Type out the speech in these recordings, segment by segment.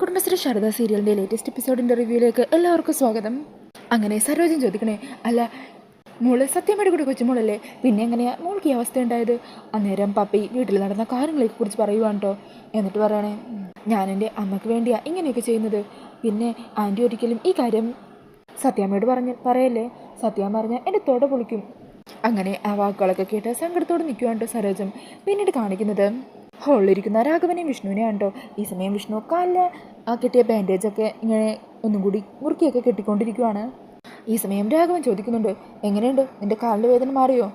കുടുംബശ്രീ ശാരദ സീരിയലിൻ്റെ ലേറ്റസ്റ്റ് എപ്പിസോഡിൻ്റെ റിവ്യൂയിലേക്ക് എല്ലാവർക്കും സ്വാഗതം. അങ്ങനെ സരോജൻ ചോദിക്കണേ, അല്ല മോള് സത്യമ്മയുടെ കൂടെ കൊച്ചുമോളല്ലേ, പിന്നെ എങ്ങനെയാ മോൾക്ക് ഈ അവസ്ഥ ഉണ്ടായത്? അന്നേരം പപ്പി വീട്ടിൽ നടന്ന കാര്യങ്ങളെ കുറിച്ച് പറയുവാണ് കേട്ടോ. എന്നിട്ട് പറയണേ, ഞാൻ എൻ്റെ അമ്മയ്ക്ക് വേണ്ടിയാ ഇങ്ങനെയൊക്കെ ചെയ്യുന്നത്. പിന്നെ ആൻറ്റി ഒരിക്കലും ഈ കാര്യം സത്യാമ്മയോട് പറയല്ലേ, സത്യാമ്മ പറഞ്ഞാൽ എൻ്റെ തൊട പൊളിക്കും. അങ്ങനെ ആ വാക്കുകളൊക്കെ കേട്ട് സങ്കടത്തോടെ നിൽക്കുവാണ് കേട്ടോ സരോജം. പിന്നീട് കാണിക്കുന്നത് ഹോളിലിരിക്കുന്ന രാഘവനെയും വിഷ്ണുവിനെയാണ് കേട്ടോ. ഈ സമയം വിഷ്ണു കാലിൽ കെട്ടിയ ബാൻഡേജൊക്കെ ഇങ്ങനെ ഒന്നും കൂടി മുറുക്കിയൊക്കെ കെട്ടിക്കൊണ്ടിരിക്കുവാണ്. ഈ സമയം രാഘവൻ ചോദിക്കുന്നുണ്ട്, എങ്ങനെയുണ്ട് നിന്റെ കാലിൻ്റെ വേദന മാറിയോ?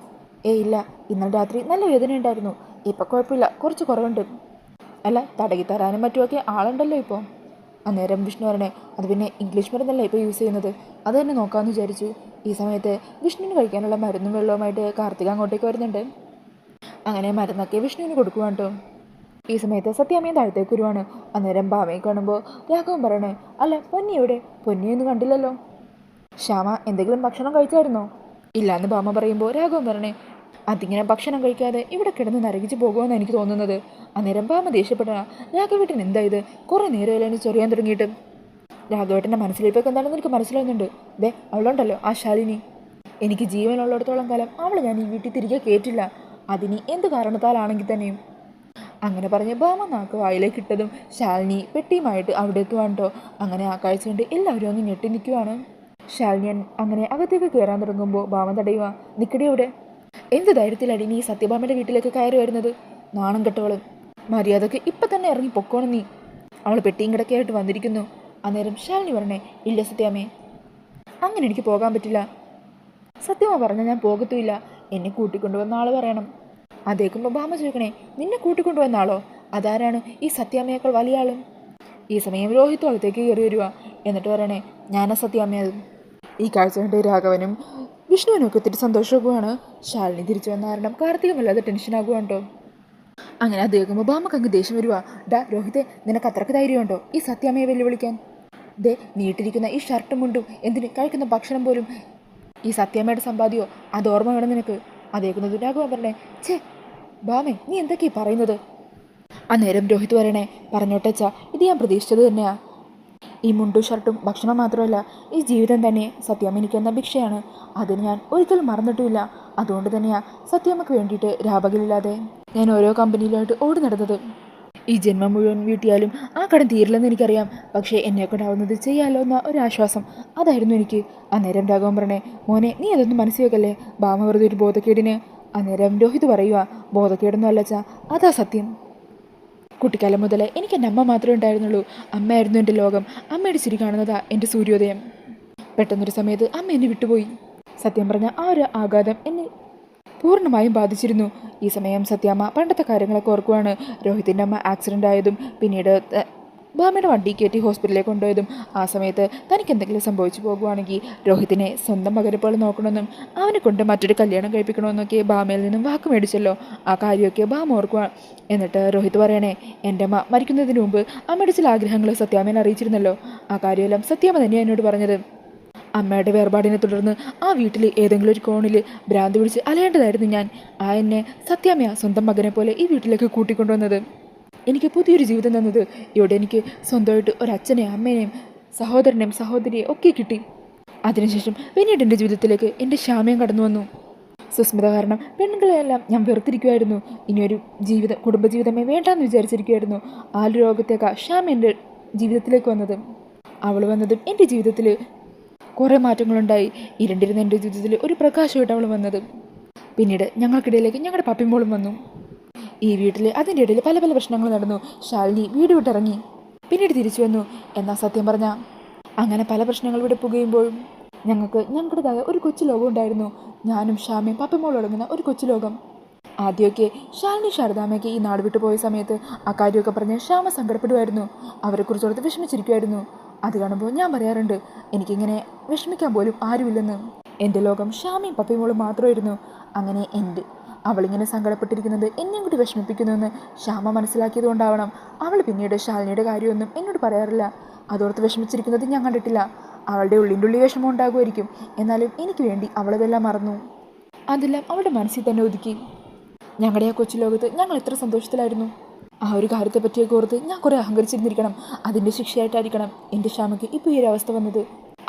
ഇല്ല, ഇന്നലെ രാത്രി നല്ല വേദന ഉണ്ടായിരുന്നു, ഇപ്പം കുഴപ്പമില്ല, കുറച്ച് കുറവുണ്ട്. അല്ല, തടകി തരാനും മറ്റുമൊക്കെ ആളുണ്ടല്ലോ ഇപ്പോൾ. അന്നേരം വിഷ്ണു പറയണേ, അത് പിന്നെ ഇംഗ്ലീഷ് മരുന്നല്ല ഇപ്പോൾ യൂസ് ചെയ്യുന്നത്, അത് തന്നെ നോക്കാമെന്ന് വിചാരിച്ചു. ഈ സമയത്ത് വിഷ്ണുവിന് കഴിക്കാനുള്ള മരുന്നും വെള്ളവുമായിട്ട് കാർത്തിക അങ്ങോട്ടേക്ക് വരുന്നുണ്ട്. അങ്ങനെ മരുന്നൊക്കെ വിഷ്ണുവിന് കൊടുക്കുവാണ് കേട്ടോ. ഈ സമയത്ത് സത്യാമ്മയും താഴത്തേക്ക് വരുവാണ്. അന്നേരം ഭാമയെ കാണുമ്പോൾ രാഘവൻ പറയണേ, അല്ല പൊന്നി എവിടെ? പൊന്നിയൊന്നും കണ്ടില്ലല്ലോ. ശ്യാമ എന്തെങ്കിലും ഭക്ഷണം കഴിച്ചായിരുന്നോ? ഇല്ലയെന്ന് ഭാമ പറയുമ്പോൾ രാഘവൻ പറയണേ, അതിങ്ങനെ ഭക്ഷണം കഴിക്കാതെ ഇവിടെ കിടന്ന് നരകിച്ച് പോകുമെന്ന് എനിക്ക് തോന്നുന്നത്. അന്നേരം ഭാമ ദേഷ്യപ്പെടണ, രാഘവേട്ടൻ എന്താ ഇത്, കുറേ നേരമല്ലേ ചൊറിയാൻ തുടങ്ങിയിട്ട്? രാഘവേട്ടൻ്റെ മനസ്സിലിപ്പൊക്കെ എന്താണെന്ന് എനിക്ക് മനസ്സിലാവുന്നുണ്ട്. അവളുണ്ടല്ലോ ആ ശാലിനി, എനിക്ക് ജീവനുള്ളിടത്തോളം കാലം അവളെ ഞാൻ ഈ വീട്ടിൽ തിരികെ കയറ്റില്ല, അതിനി എന്ത് കാരണത്താലാണെങ്കിൽ തന്നെയും. അങ്ങനെ പറഞ്ഞ് ഭാമ നാക്ക് വായിലേക്ക് ഇട്ടതും ശാലിനി പെട്ടിയുമായിട്ട് അവിടെ എത്തുവാണ്ടോ. അങ്ങനെ ആ കാഴ്ച കണ്ട് എല്ലാവരും ഒന്ന് ഞെട്ടി നിൽക്കുവാണ്. ശാലിനി അങ്ങനെ അകത്തേക്ക് കയറാൻ തുടങ്ങുമ്പോൾ ഭാമ തടയുക, നിൽക്കടി അവിടെ, എന്ത് ധൈര്യത്തിലടി നീ സത്യഭാമയുടെ വീട്ടിലേക്ക് കയറി വരുന്നത്? നാണം കെട്ടവള്, മര്യാദക്ക് ഇപ്പം തന്നെ ഇറങ്ങി പൊക്കോണം നീ, അവൾ പെട്ടിയും കിടക്കയായിട്ട് വന്നിരിക്കുന്നു. അന്നേരം ശാലിനി പറഞ്ഞേ, ഇല്ല സത്യാമ്മേ, അങ്ങനെ എനിക്ക് പോകാൻ പറ്റില്ല. സത്യമ്മ പറഞ്ഞാൽ ഞാൻ പോകത്തുമില്ല, എന്നെ കൂട്ടിക്കൊണ്ടുവന്ന ആൾ പറയണം. അതേക്കുമ്പോൾ ഭാമ ചോദിക്കണേ, നിന്നെ കൂട്ടിക്കൊണ്ടുവന്ന ആളോ? അതാരാണ് ഈ സത്യാമ്മയേക്കാൾ വലിയ ആളും? ഈ സമയം രോഹിത് അകത്തേക്ക് കയറി വരിക. എന്നിട്ട് പറയണേ, ഞാനാ സത്യാമ്മയത്. ഈ കാഴ്ച കണ്ട് രാഘവനും വിഷ്ണുവിനൊക്കെ ഒത്തിരി സന്തോഷമാകുവാണ്. ശാലിനി തിരിച്ചു വന്ന കാരണം കാർത്തികമല്ലാതെ ടെൻഷനാകുവാണ് കേട്ടോ. അങ്ങനെ അത് കേൾക്കുമ്പോൾ ഭാമക്ക് അങ്ങ് ദേഷ്യം വരുക. രോഹിത്തെ, നിനക്ക് അത്രക്ക് ധൈര്യമുണ്ടോ ഈ സത്യാമ്മയെ വെല്ലുവിളിക്കാൻ? നീട്ടിരിക്കുന്ന ഈ ഷർട്ടും മുണ്ടും, എന്തിന് കഴിക്കുന്ന ഭക്ഷണം പോലും ഈ സത്യാമ്മയുടെ സമ്പാദ്യമോ? അത് ഓർമ്മ വേണം നിനക്ക്. അതേക്കുന്നത് രാഘവൻ പറഞ്ഞേ, ഛേ ഭാമേ, നീ എന്തൊക്കെയാ പറയുന്നത്? അന്നേരം രോഹിത് പറയണേ, പറഞ്ഞോട്ടേച്ചാ, ഇത് ഞാൻ പ്രതീക്ഷിച്ചത് തന്നെയാ. ഈ മുണ്ടും ഷർട്ടും ഭക്ഷണം മാത്രമല്ല, ഈ ജീവിതം തന്നെ സത്യാമ്മ എനിക്കെന്ന ഭിക്ഷയാണ്. അതിന് ഞാൻ ഒരിക്കലും മറന്നിട്ടുമില്ല. അതുകൊണ്ട് തന്നെയാണ് സത്യാമ്മക്ക് വേണ്ടിയിട്ട് രാപകലില്ലാതെ ഞാൻ ഓരോ കമ്പനിയിലായിട്ട് ഓടി നടന്നത്. ഈ ജന്മം മുഴുവൻ വീട്ടിയാലും ആ കടം തീരില്ലെന്ന് എനിക്കറിയാം, പക്ഷേ എന്നെക്കൊണ്ടാവുന്നത് ചെയ്യാമല്ലോ എന്ന ഒരാശ്വാസം, അതായിരുന്നു എനിക്ക്. അന്നേരം രാഘവൻ പറഞ്ഞേ, മോനെ നീ അതൊന്നും മനസ്സിൽ വെക്കല്ലേ, ഭാമ വെറുതെ ഒരു ബോധക്കേടിന്. അന്നേരം രോഹിത് പറയുക, ബോധക്കേടൊന്നും അല്ലച്ചാ, അതാ സത്യം. കുട്ടിക്കാലം മുതലേ എനിക്ക് എൻ്റെ അമ്മ മാത്രമേ ഉണ്ടായിരുന്നുള്ളൂ. അമ്മയായിരുന്നു എൻ്റെ ലോകം. അമ്മയുടെ ചിരി കാണുന്നതാ എൻ്റെ സൂര്യോദയം. പെട്ടെന്നൊരു സമയത്ത് അമ്മ എന്നെ വിട്ടുപോയി. സത്യം പറഞ്ഞ ആ ഒരു ആഘാതം എന്നെ പൂർണ്ണമായും ബാധിച്ചിരുന്നു. ഈ സമയം സത്യാമ്മ പണ്ടത്തെ കാര്യങ്ങളൊക്കെ ഓർക്കുവാണ്. രോഹിത്തിൻ്റെ അമ്മ ആക്സിഡൻ്റ് ആയതും പിന്നീട് ഭാമയുടെ വണ്ടി കയറ്റി ഹോസ്പിറ്റലിലേക്ക് കൊണ്ടുപോയതും. ആ സമയത്ത് തനിക്ക് എന്തെങ്കിലും സംഭവിച്ചു പോകുവാണെങ്കിൽ രോഹിത്തിനെ സ്വന്തം മകനെ പോലെ നോക്കണമെന്നും അവനെ കൊണ്ട് മറ്റൊരു കല്യാണം കഴിപ്പിക്കണമെന്നൊക്കെ ഭാമയിൽ നിന്നും വാക്ക് മേടിച്ചല്ലോ. ആ കാര്യമൊക്കെ ഭാമ ഓർക്കുക. എന്നിട്ട് രോഹിത് പറയണേ, എൻ്റെ അമ്മ മരിക്കുന്നതിന് മുമ്പ് അമ്മയുടെ ചില ആഗ്രഹങ്ങൾ സത്യാമ്മേനെ അറിയിച്ചിരുന്നല്ലോ. ആ കാര്യമെല്ലാം സത്യാമ്മ തന്നെയാണ് എന്നോട് പറഞ്ഞത്. അമ്മയുടെ വേർപാടിനെ തുടർന്ന് ആ വീട്ടിൽ ഏതെങ്കിലും ഒരു കോണിൽ ഭ്രാന്ത് പിടിച്ച് അലയേണ്ടതായിരുന്നു ഞാൻ. എന്നെ സത്യാമ്മ സ്വന്തം മകനെ പോലെ ഈ വീട്ടിലേക്ക് കൂട്ടിക്കൊണ്ടുവന്നത്, എനിക്ക് പുതിയൊരു ജീവിതം തന്നത്. ഇവിടെ എനിക്ക് സ്വന്തമായിട്ട് ഒരച്ഛനെയും അമ്മേനെയും സഹോദരനെയും സഹോദരിയെ ഒക്കെ കിട്ടി. അതിനുശേഷം പിന്നീട് എൻ്റെ ജീവിതത്തിലേക്ക് എൻ്റെ ശ്യാമയും കടന്നു വന്നു. സുസ്മിത കാരണം പെണ്ണുങ്ങളെയെല്ലാം ഞാൻ വെറുത്തിരിക്കുമായിരുന്നു. ഇനിയൊരു കുടുംബജീവിതമേ വേണ്ടാന്ന് വിചാരിച്ചിരിക്കുമായിരുന്നു. ആ രോഗത്തേക്കാണ് ശ്യാമ എൻ്റെ ജീവിതത്തിലേക്ക് വന്നത്. അവൾ വന്നതും എൻ്റെ ജീവിതത്തിൽ കുറേ മാറ്റങ്ങളുണ്ടായി. ഇരുണ്ടിരുന്ന എൻ്റെ ജീവിതത്തിൽ ഒരു പ്രകാശമായിട്ട് അവൾ വന്നത്. പിന്നീട് ഞങ്ങൾക്കിടയിലേക്ക് ഞങ്ങളുടെ പപ്പിമോളും വന്നു. ഈ വീട്ടിൽ അതിൻ്റെ ഇടയിൽ പല പല പ്രശ്നങ്ങൾ നടന്നു. ശാലിനി വീട് വിട്ടിറങ്ങി, പിന്നീട് തിരിച്ചു വന്നു. എന്നാൽ സത്യം പറഞ്ഞാൽ അങ്ങനെ പല പ്രശ്നങ്ങൾ ഇവിടെ പുകയുമ്പോഴും ഞങ്ങൾക്ക് ഞങ്ങളുടേതായ ഒരു കൊച്ചു ലോകം ഉണ്ടായിരുന്നു. ഞാനും ശ്യാമയും പപ്പിമോളും അടങ്ങുന്ന ഒരു കൊച്ചു ലോകം. ആദ്യമൊക്കെ ശാലിനി ശാരദാമ്മയ്ക്ക് ഈ നാട് വിട്ടു പോയ സമയത്ത് ആ കാര്യമൊക്കെ പറഞ്ഞ് ശ്യാമ സങ്കടപ്പെടുമായിരുന്നു. അവരെക്കുറിച്ചോർത്ത് വിഷമിച്ചിരിക്കുമായിരുന്നു. അത് കാണുമ്പോൾ ഞാൻ പറയാറുണ്ട്, എനിക്കിങ്ങനെ വിഷമിക്കാൻ പോലും ആരുമില്ലെന്ന്. എൻ്റെ ലോകം ശ്യാമയും പപ്പിമോളും മാത്രമായിരുന്നു. അങ്ങനെ അവളിങ്ങനെ സങ്കടപ്പെട്ടിരിക്കുന്നത് എന്നെയും കൂടി വിഷമിപ്പിക്കുന്നുവെന്ന് ശ്യാമ മനസ്സിലാക്കിയത് കൊണ്ടാവണം അവൾ പിന്നീട് ശാലിനിയുടെ കാര്യമൊന്നും എന്നോട് പറയാറില്ല. അതോർത്ത് വിഷമിച്ചിരിക്കുന്നത് ഞാൻ കണ്ടിട്ടില്ല. അവളുടെ ഉള്ളിൻ്റെ വിഷമം ഉണ്ടാകുമായിരിക്കും, എന്നാലും എനിക്ക് വേണ്ടി അവളതെല്ലാം മറന്നു. അതെല്ലാം അവളുടെ മനസ്സിൽ തന്നെ ഒതുക്കി. ഞങ്ങളുടെ ആ കൊച്ചു ലോകത്ത് ഞങ്ങൾ എത്ര സന്തോഷത്തിലായിരുന്നു. ആ ഒരു കാര്യത്തെ പറ്റിയൊക്കെ ഓർത്ത് ഞാൻ കുറേ അഹങ്കരിച്ചിരുന്നിരിക്കണം. അതിൻ്റെ ശിക്ഷയായിട്ടായിരിക്കണം എൻ്റെ ക്ഷാമയ്ക്ക് ഇപ്പോൾ ഈ ഒരു അവസ്ഥ വന്നത്.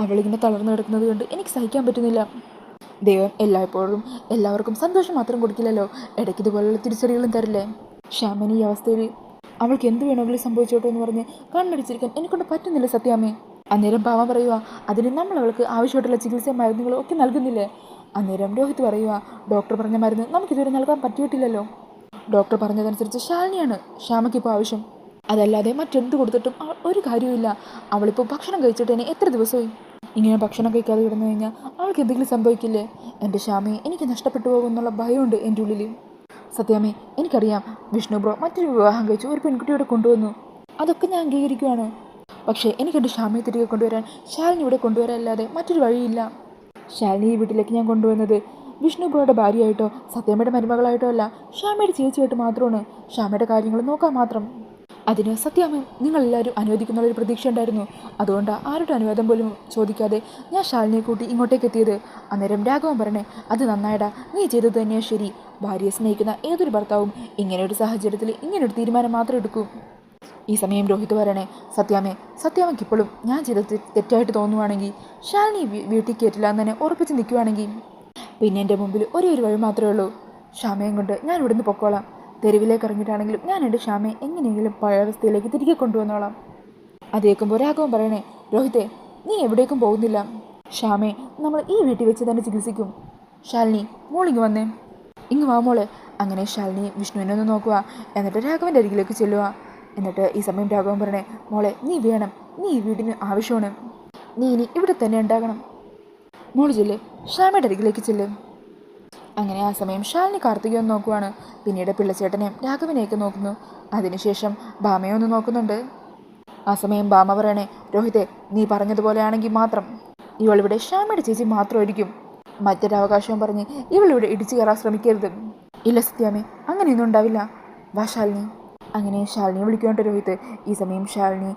അവളിങ്ങനെ തളർന്നു കിടക്കുന്നത് കൊണ്ട് എനിക്ക് സഹിക്കാൻ പറ്റുന്നില്ല. ദൈവം എല്ലായ്പ്പോഴും എല്ലാവർക്കും സന്തോഷം മാത്രം കൊടുക്കില്ലല്ലോ, ഇടയ്ക്ക് ഇതുപോലുള്ള തിരിച്ചടികളും തരില്ലേ. ക്ഷാമന് ഈ അവസ്ഥയിൽ അവൾക്ക് എന്ത് വേണമെങ്കിലും സംഭവിച്ചോട്ടോ എന്ന് പറഞ്ഞ് കണ്ണടിച്ചിരിക്കാൻ എന്നെക്കൊണ്ട് പറ്റുന്നില്ല സത്യാമ്മേ. അന്നേരം പാവ പറയുക, അതിന് നമ്മൾ അവൾക്ക് ആവശ്യമായിട്ടുള്ള ചികിത്സയും മരുന്നുകളും ഒക്കെ നൽകുന്നില്ലേ. അന്നേരം രോഹിത് പറയുക, ഡോക്ടർ പറഞ്ഞ മരുന്ന് നമുക്കിതുവരെ നൽകാൻ പറ്റിയിട്ടില്ലല്ലോ. ഡോക്ടർ പറഞ്ഞതനുസരിച്ച് ശാലിനിയാണ് ക്ഷാമയ്ക്കിപ്പോൾ ആവശ്യം. അതല്ലാതെ മറ്റെന്ത് കൊടുത്തിട്ടും ഒരു കാര്യവുമില്ല. അവളിപ്പോൾ ഭക്ഷണം കഴിച്ചിട്ട് തന്നെ എത്ര ദിവസമായി. ഇങ്ങനെ ഭക്ഷണം കഴിക്കാതെ കിടന്നു കഴിഞ്ഞാൽ അവൾക്ക് എന്തെങ്കിലും സംഭവിക്കില്ലേ. എൻ്റെ ക്ഷാമയെ എനിക്ക് നഷ്ടപ്പെട്ടു പോകുമെന്നുള്ള ഭയമുണ്ട് എൻ്റെ ഉള്ളിൽ. സത്യാമ്മേ, എനിക്കറിയാം വിഷ്ണു ബ്രോ മറ്റൊരു വിവാഹം കഴിച്ചു ഒരു പെൺകുട്ടിയോടെ കൊണ്ടുവന്നു. അതൊക്കെ ഞാൻ അംഗീകരിക്കുകയാണ്. പക്ഷേ എനിക്കെൻ്റെ ക്ഷാമയെ തിരികെ കൊണ്ടുവരാൻ ശാലിനി ഇവിടെ കൊണ്ടുവരാനല്ലാതെ മറ്റൊരു വഴിയില്ല. ശാലിനി ഈ വീട്ടിലേക്ക് ഞാൻ കൊണ്ടുവന്നത് വിഷ്ണു ബ്രോയുടെ ഭാര്യയായിട്ടോ സത്യാമ്മയുടെ മരുമകളായിട്ടോ അല്ല, ക്ഷാമയുടെ ചേച്ചിയായിട്ട് മാത്രമാണ്. ക്ഷാമയുടെ കാര്യങ്ങൾ നോക്കാൻ മാത്രം. അതിന് സത്യാമ്മ നിങ്ങളെല്ലാവരും അനുവദിക്കുന്നുള്ളൊരു പ്രതീക്ഷ ഉണ്ടായിരുന്നു. അതുകൊണ്ടാണ് ആരുടെ അനുവാദം പോലും ചോദിക്കാതെ ഞാൻ ശാലിനിയെ കൂട്ടി ഇങ്ങോട്ടേക്ക് എത്തിയത്. അന്നേരം രാഘവൻ പറഞ്ഞേ, അത് നന്നായിടാ, നീ ചെയ്തത് തന്നെയാണ് ശരി. ഭാര്യയെ സ്നേഹിക്കുന്ന ഏതൊരു ഭർത്താവും ഇങ്ങനെയൊരു സാഹചര്യത്തിൽ ഇങ്ങനെയൊരു തീരുമാനം മാത്രം എടുക്കൂ. ഈ സമയം രോഹിത് പറയണേ, സത്യാമ്മയ്ക്ക് ഇപ്പോഴും ഞാൻ ചെയ്തത് തെറ്റായിട്ട് തോന്നുവാണെങ്കിൽ, ശാലിനി വീട്ടിൽ കയറ്റില്ല എന്ന് തന്നെ ഉറപ്പിച്ച് നിൽക്കുവാണെങ്കിൽ, പിന്നെ എൻ്റെ മുമ്പിൽ ഒരേ ഒരു വഴി മാത്രമേ ഉള്ളൂ. ക്ഷാമയും കൊണ്ട് ഞാൻ ഇവിടുന്ന് പൊക്കോളാം. തെരുവിലേക്ക് ഇറങ്ങിയിട്ടാണെങ്കിലും ഞാൻ എൻ്റെ ക്ഷാമയെ എങ്ങനെയെങ്കിലും പഴയ അവസ്ഥയിലേക്ക് തിരികെ കൊണ്ടുവന്നോളാം. അത് കേൾക്കുമ്പോൾ രാഘവൻ പറയണേ, രോഹിത്തെ നീ എവിടേക്കും പോകുന്നില്ല. ക്ഷാമയെ നമ്മൾ ഈ വീട്ടിൽ വെച്ച് തന്നെ ചികിത്സിക്കും. ശാലിനി മോളിങ്ങ് വന്നേ, ഇങ്ങ് വാ മോളെ. അങ്ങനെ ശാലിനി വിഷ്ണുവിനെ ഒന്ന് നോക്കുക, എന്നിട്ട് രാഘവൻ്റെ അരികിലേക്ക് ചെല്ലുക. എന്നിട്ട് ഈ സമയം രാഘവൻ പറയണേ, മോളെ നീ വേണം, നീ ഈ വീടിന് ആവശ്യമാണ്, നീ ഇനി ഇവിടെ തന്നെ ഉണ്ടാകണം. മോള് ചെല്ല്, ക്ഷാമയുടെ അരികിലേക്ക് ചെല്ല്. അങ്ങനെ ആ സമയം ശാലിനി കാർത്തികയെ ഒന്ന് നോക്കുവാണ്. പിന്നീട് പിള്ളച്ചേട്ടനെയും രാഘവനെയൊക്കെ നോക്കുന്നു. അതിനുശേഷം ഭാമയെ ഒന്ന് നോക്കുന്നുണ്ട്. ആ സമയം ഭാമ പറയണേ, രോഹിത്തെ നീ പറഞ്ഞതുപോലെയാണെങ്കിൽ മാത്രം ഇവളിവിടെ ക്ഷാമയുടെ ചേച്ചി മാത്രമായിരിക്കും. മറ്റൊരവകാശവും പറഞ്ഞ് ഇവളിവിടെ ഇടിച്ചു കയറാൻ ശ്രമിക്കരുത്. ഇല്ല സത്യാമ്മേ, അങ്ങനെയൊന്നും ഉണ്ടാവില്ല. വാ ശാലിനി. അങ്ങനെ ശാലിനിയെ വിളിക്കുന്നുണ്ട് രോഹിത്ത്. ഈ സമയം ശാലിനി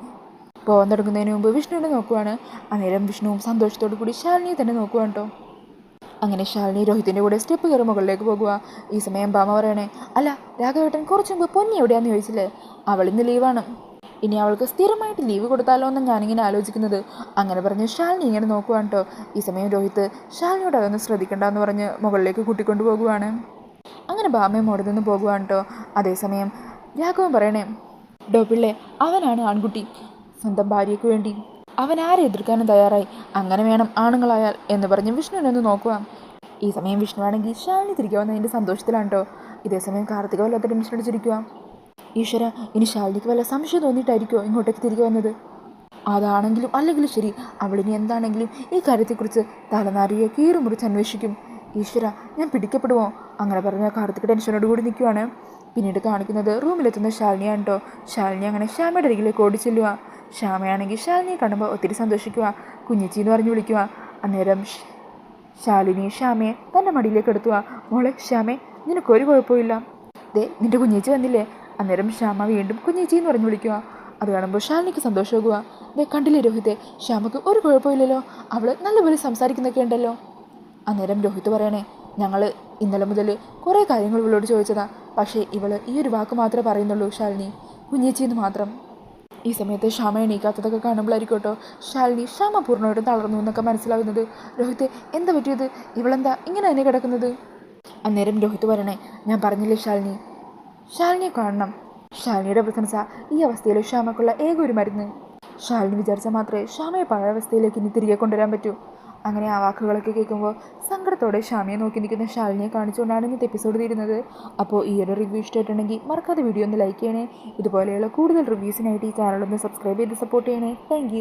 പോകാൻ തുടങ്ങുന്നതിന് മുമ്പ് വിഷ്ണുവിനെ നോക്കുവാണ്. അന്നേരം വിഷ്ണുവും സന്തോഷത്തോടു കൂടി ശാലിനിയെ തന്നെ നോക്കുവാണ് കേട്ടോ. അങ്ങനെ ശാലിനി രോഹിത്തിൻ്റെ കൂടെ സ്റ്റെപ്പ് കയറി മുകളിലേക്ക് പോകുക. ഈ സമയം ഭാമ പറയണേ, അല്ല രാഘവേട്ടൻ കുറച്ച് മുമ്പ് പൊന്നി എവിടെയാണെന്ന് ചോദിച്ചില്ലേ, അവളിന്ന് ലീവാണ്. ഇനി അവൾക്ക് സ്ഥിരമായിട്ട് ലീവ് കൊടുത്താലോ എന്നാണ് ഞാനിങ്ങനെ ആലോചിക്കുന്നത്. അങ്ങനെ പറഞ്ഞ് ശാലിനി ഇങ്ങനെ നോക്കുവാണ് കേട്ടോ. ഈ സമയം രോഹിത്ത് ശാലിനിയോട് അതൊന്ന് ശ്രദ്ധിക്കണ്ടെന്ന് പറഞ്ഞ് മുകളിലേക്ക് കൂട്ടിക്കൊണ്ടു പോകുവാണ്. അങ്ങനെ ഭാമയും അവിടെ നിന്ന് പോകുവാണ് കേട്ടോ. അതേസമയം രാഘവൻ പറയണേ, പിള്ളേ അവനാണ് ആൺകുട്ടി, സ്വന്തം ഭാര്യയ്ക്ക് വേണ്ടി അവൻ ആരെ എതിർക്കാനും തയ്യാറായി. അങ്ങനെ വേണം ആണുങ്ങളായാൽ എന്ന് പറഞ്ഞ് വിഷ്ണുവിനെ ഒന്ന് നോക്കുക. ഈ സമയം വിഷ്ണു ആണെങ്കിൽ ശാലിനി തിരികെ വന്നതിൻ്റെ സന്തോഷത്തിലാണ് കേട്ടോ. ഇതേസമയം കാർത്തിക വല്ലാത്ത ടെൻഷൻ അടിച്ചിരിക്കുക. ഈശ്വര, ഇനി ശാലിനിക്ക് വല്ല സംശയം തോന്നിയിട്ടായിരിക്കുമോ ഇങ്ങോട്ടേക്ക് തിരികെ വന്നത്. അതാണെങ്കിലും അല്ലെങ്കിലും ശരി, അവളിനി എന്താണെങ്കിലും ഈ കാര്യത്തെക്കുറിച്ച് തലനാരിയെ കീറുമുറിച്ച് അന്വേഷിക്കും. ഈശ്വര, ഞാൻ പിടിക്കപ്പെടുമോ? അങ്ങനെ പറഞ്ഞ കാർത്തിക ടെൻഷനോട് കൂടി നിൽക്കുവാണ്. പിന്നീട് കാണിക്കുന്നത് റൂമിലെത്തുന്ന ശാലിനിയാണ് കേട്ടോ. ശാലിനി അങ്ങനെ ശ്യാമയുടെ അരികിലേക്ക് ഓടി ചെല്ലുക. ശ്യാമയാണെങ്കിൽ ശാലിനിയെ കാണുമ്പോൾ ഒത്തിരി സന്തോഷിക്കുക, കുഞ്ഞിച്ചി എന്ന് പറഞ്ഞ് വിളിക്കുക. അന്നേരം ശാലിനി ശ്യാമയെ തൻ്റെ മടിയിലേക്ക് എടുത്തുക. മോളെ ശ്യാമേ, നിനക്കൊരു കുഴപ്പമില്ല, ദേ നിൻ്റെ കുഞ്ഞേച്ചി വന്നില്ലേ. അന്നേരം ശ്യാമ വീണ്ടും കുഞ്ഞേച്ചി എന്ന് പറഞ്ഞ് വിളിക്കുക. അത് കാണുമ്പോൾ ശാലിനിക്ക് സന്തോഷമാകുക. ദേ കണ്ടില്ലേ രോഹിത്തെ, ശ്യാമക്ക് ഒരു കുഴപ്പമില്ലല്ലോ, അവൾ നല്ലപോലെ സംസാരിക്കുന്നൊക്കെ ഉണ്ടല്ലോ. അന്നേരം രോഹിത്ത് പറയണേ, ഞങ്ങൾ ഇന്നലെ മുതൽ കുറേ കാര്യങ്ങൾ ഇവളോട് ചോദിച്ചതാ, പക്ഷേ ഇവൾ ഈ ഒരു വാക്ക് മാത്രമേ പറയുന്നുള്ളൂ, ശാലിനി, കുഞ്ഞേച്ചിന്ന് മാത്രം. ഈ സമയത്ത് ശ്യാമ എണീക്കാത്തതൊക്കെ കാണുമ്പോഴായിരിക്കും കേട്ടോ ശ്യാമ പൂർണ്ണമായിട്ടും തളർന്നു എന്നൊക്കെ മനസ്സിലാകുന്നത്. രോഹിത്ത് എന്താ പറ്റിയത്, ഇവളെന്താ ഇങ്ങനെ തന്നെ കിടക്കുന്നത്? അന്നേരം രോഹിത്ത് പറയണേ, ഞാൻ പറഞ്ഞില്ലേ ശാലിനിയെ കാണണം. ശാലിനിയുടെ പ്രശംസ ഈ അവസ്ഥയിൽ ശ്യാമക്കുള്ള ഏക ഒരു മരുന്ന്. ശാലിനി വിചാരിച്ചാൽ മാത്രമേ ശ്യാമയെ പഴയ അവസ്ഥയിലേക്ക് ഇനി തിരികെ കൊണ്ടുവരാൻ പറ്റൂ. അങ്ങനെ ആ വാക്കുകളൊക്കെ കേൾക്കുമ്പോൾ സങ്കടത്തോടെ ശ്യാമയെ നോക്കി നിൽക്കുന്ന ശാലിനിയെ കാണിച്ചുകൊണ്ടാണ് ഇന്നത്തെ എപ്പിസോഡ് തീരുന്നത്. അപ്പോൾ ഈ ഒരു റിവ്യൂ ഇഷ്ടമായിട്ടുണ്ടെങ്കിൽ മറക്കാതെ വീഡിയോ ഒന്ന് ലൈക്ക് ചെയ്യണേ. ഇതുപോലെയുള്ള കൂടുതൽ റിവ്യൂസിനായിട്ട് ഈ ചാനലൊന്ന് സബ്സ്ക്രൈബ് ചെയ്ത് സപ്പോർട്ട് ചെയ്യണേ. താങ്ക്